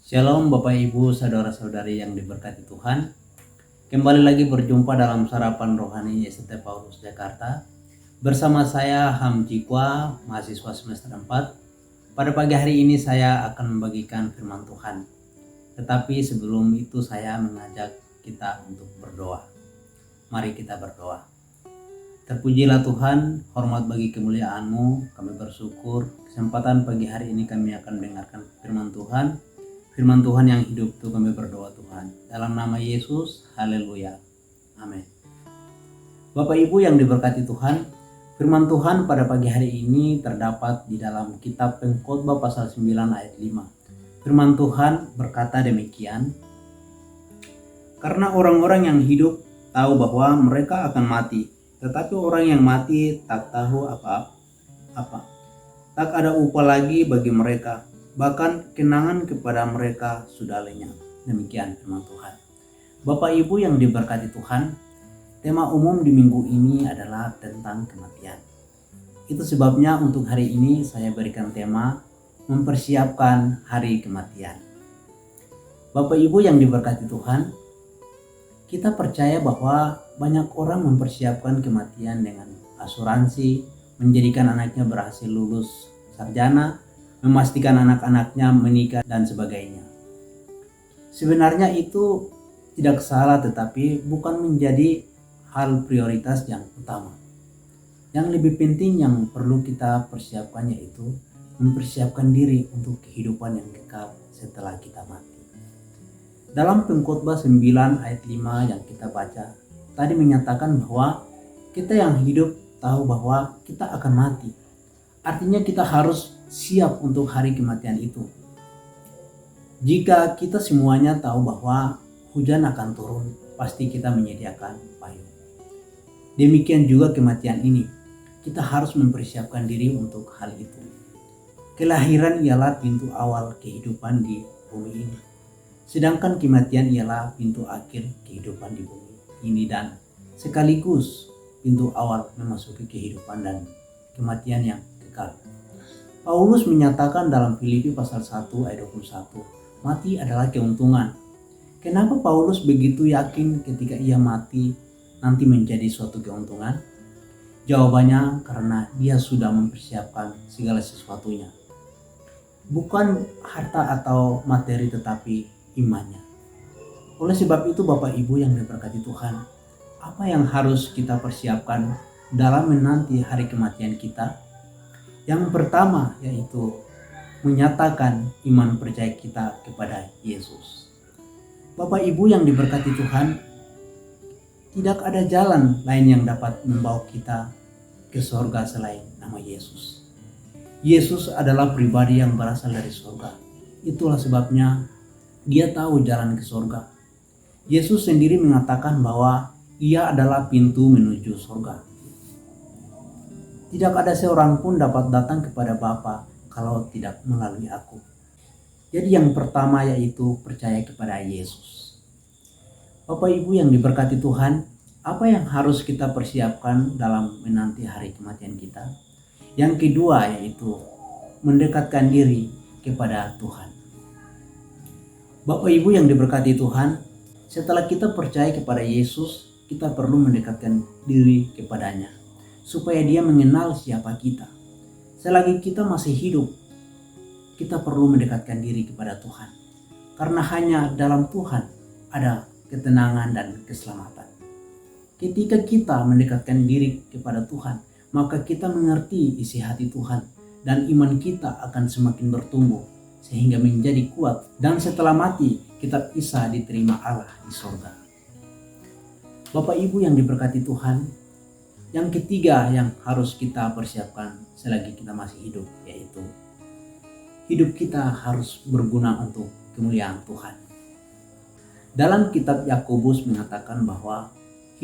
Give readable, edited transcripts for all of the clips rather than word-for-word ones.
Shalom Bapak Ibu Saudara-saudari yang diberkati Tuhan. Kembali lagi berjumpa dalam Sarapan Rohani ST Paulus Jakarta. Bersama saya Hamjikwa, mahasiswa semester 4. Pada pagi hari ini saya akan membagikan firman Tuhan. Tetapi sebelum itu saya mengajak kita untuk berdoa. Mari kita berdoa. Terpujilah Tuhan, hormat bagi kemuliaan-Mu. Kami bersyukur kesempatan pagi hari ini kami akan mendengarkan firman Tuhan. Firman Tuhan yang hidup itu kami berdoa Tuhan. Dalam nama Yesus, haleluya. Amin. Bapak Ibu yang diberkati Tuhan, firman Tuhan pada pagi hari ini terdapat di dalam kitab Pengkhotbah pasal 9 ayat 5. Firman Tuhan berkata demikian, karena orang-orang yang hidup tahu bahwa mereka akan mati, tetapi orang yang mati tak tahu apa-apa. Tak ada upah lagi bagi mereka, bahkan kenangan kepada mereka sudah lenyap. Demikian firman Tuhan. Bapak Ibu yang diberkati Tuhan, tema umum di minggu ini adalah tentang kematian. Itu sebabnya untuk hari ini saya berikan tema mempersiapkan hari kematian. Bapak Ibu yang diberkati Tuhan, kita percaya bahwa banyak orang mempersiapkan kematian dengan asuransi, menjadikan anaknya berhasil lulus sarjana, memastikan anak-anaknya menikah dan sebagainya. Sebenarnya itu tidak salah, tetapi bukan menjadi hal prioritas yang utama. Yang lebih penting yang perlu kita persiapkan yaitu mempersiapkan diri untuk kehidupan yang kekal setelah kita mati. Dalam Pengkhotbah 9 ayat 5 yang kita baca, tadi menyatakan bahwa kita yang hidup tahu bahwa kita akan mati. Artinya kita harus siap untuk hari kematian itu. Jika kita semuanya tahu bahwa hujan akan turun, pasti kita menyediakan payung. Demikian juga kematian ini. Kita harus mempersiapkan diri untuk hal itu. Kelahiran ialah pintu awal kehidupan di bumi ini. Sedangkan kematian ialah pintu akhir kehidupan di bumi ini dan sekaligus pintu awal memasuki kehidupan dan kematian yang kekal. Paulus menyatakan dalam Filipi pasal 1 ayat 21, mati adalah keuntungan. Kenapa Paulus begitu yakin ketika ia mati nanti menjadi suatu keuntungan? Jawabannya karena dia sudah mempersiapkan segala sesuatunya. Bukan harta atau materi tetapi imannya. Oleh sebab itu Bapak Ibu yang diberkati Tuhan, apa yang harus kita persiapkan dalam menanti hari kematian kita? Yang pertama yaitu menyatakan iman percaya kita kepada Yesus. Bapak Ibu yang diberkati Tuhan, tidak ada jalan lain yang dapat membawa kita ke surga selain nama Yesus. Yesus adalah pribadi yang berasal dari surga. Itulah sebabnya dia tahu jalan ke surga. Yesus sendiri mengatakan bahwa ia adalah pintu menuju surga. Tidak ada seorang pun dapat datang kepada Bapa kalau tidak melalui aku. Jadi yang pertama yaitu percaya kepada Yesus. Bapak Ibu yang diberkati Tuhan, apa yang harus kita persiapkan dalam menanti hari kematian kita? Yang kedua yaitu mendekatkan diri kepada Tuhan. Bapak Ibu yang diberkati Tuhan, setelah kita percaya kepada Yesus, kita perlu mendekatkan diri kepadanya, supaya dia mengenal siapa kita. Selagi kita masih hidup, kita perlu mendekatkan diri kepada Tuhan. Karena hanya dalam Tuhan ada ketenangan dan keselamatan. Ketika kita mendekatkan diri kepada Tuhan, maka kita mengerti isi hati Tuhan dan iman kita akan semakin bertumbuh sehingga menjadi kuat. Dan setelah mati, kita bisa diterima Allah di surga. Bapak Ibu yang diberkati Tuhan, yang ketiga yang harus kita persiapkan selagi kita masih hidup yaitu hidup kita harus berguna untuk kemuliaan Tuhan. Dalam kitab Yakobus mengatakan bahwa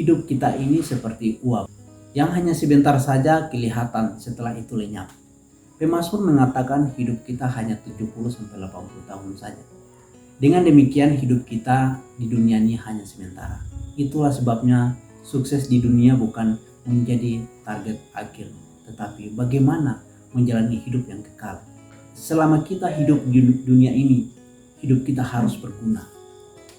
hidup kita ini seperti uap yang hanya sebentar saja kelihatan, setelah itu lenyap. Pemazmur mengatakan hidup kita hanya 70-80 tahun saja. Dengan demikian hidup kita di dunia ini hanya sementara. Itulah sebabnya sukses di dunia bukan menjadi target akhir, tetapi bagaimana menjalani hidup yang kekal. Selama kita hidup di dunia ini, hidup kita harus berguna.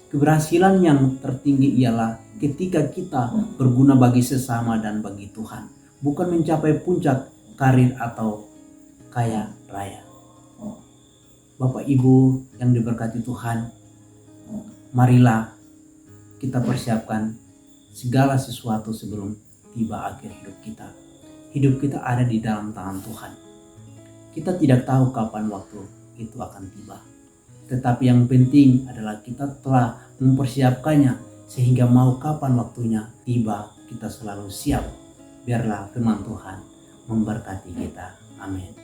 Keberhasilan yang tertinggi ialah ketika kita berguna bagi sesama dan bagi Tuhan, bukan mencapai puncak karir atau kaya raya. Bapak Ibu yang diberkati Tuhan, marilah kita persiapkan segala sesuatu sebelum tiba akhir hidup kita. Hidup kita ada di dalam tangan Tuhan. Kita tidak tahu kapan waktu itu akan tiba. Tetapi yang penting adalah kita telah mempersiapkannya sehingga mau kapan waktunya tiba kita selalu siap. Biarlah firman Tuhan memberkati kita. Amin.